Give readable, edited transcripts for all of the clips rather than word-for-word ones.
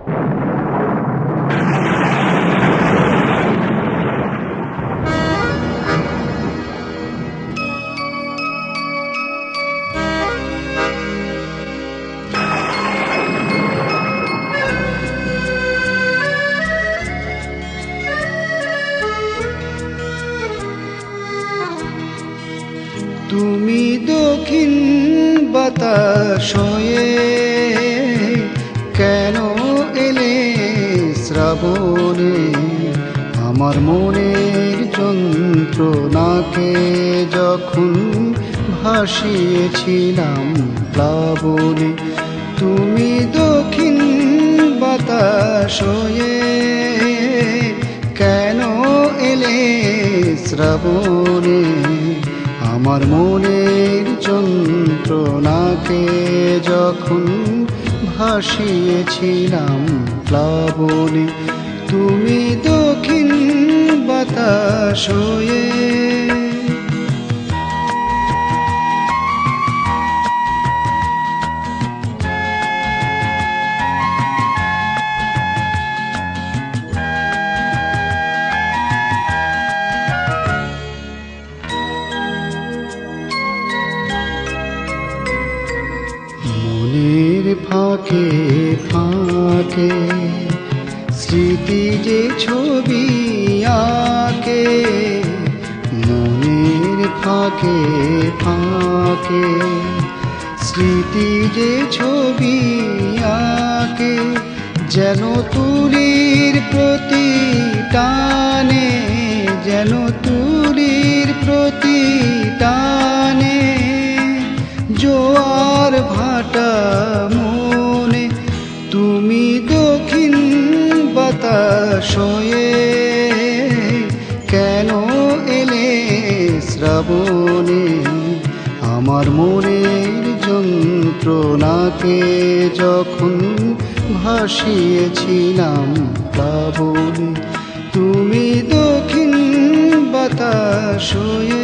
তুমি দক্ষিণ বাতাস হয়ে কেন এলে শ্রাবণে, আমার মনের যন্ত্রণাকে যখন ভাসিয়েছিলাম প্লাবনে। তুমি দক্ষিণ বাতাস হয়ে কেন এলে শ্রাবণে, আমার মনের যন্ত্রণাকে যখন ভাসিয়েছিলাম প্লাবনে। তুমি দক্ষিণ বাতাস হয়ে ফাঁকে ফাঁকে স্মৃতি যে ছবি আঁকে, মনের ফাঁকে ফাঁকে স্মৃতি যে ছবি আঁকে, যেন তুলির প্রতি টানে, যেন তুলির প্রতি টানে জোয়ার ভাটা মনে। তুমি দক্ষিণ বাতাস হয়ে কেন এলে শ্রাবণে, আমার মনের যন্ত্রণাকে যখন ভাসিয়েছিলাম প্লাবনে। তুমি দক্ষিণ বাতাস হয়ে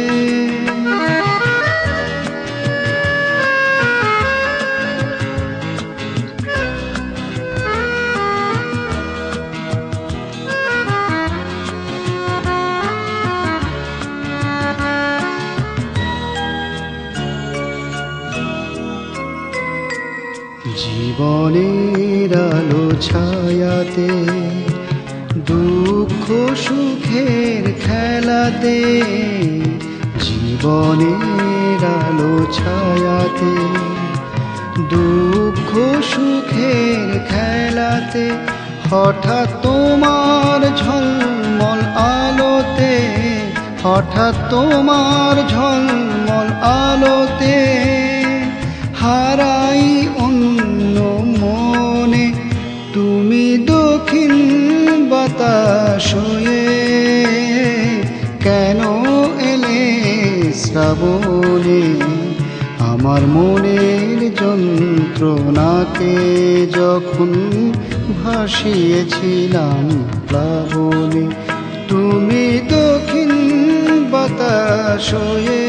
জীবনের আলো ছায়াতে, দুঃখ সুখের খেলাতে, জীবনের আলো ছায়াতে, দুঃখ সুখের খেলাতে, হঠাৎ তোমার ঝলমল আলোতে, হঠাৎ তোমার ঝলমল আলোতে হারাই অন্য মনে। তুমি দক্ষিণ বাতাস হয়ে কেন এলে শ্রাবণে, আমার মনের যন্ত্রণাকে যখন ভাসিয়েছিলাম প্লাবনে। তুমি দক্ষিণ বাতাস হয়ে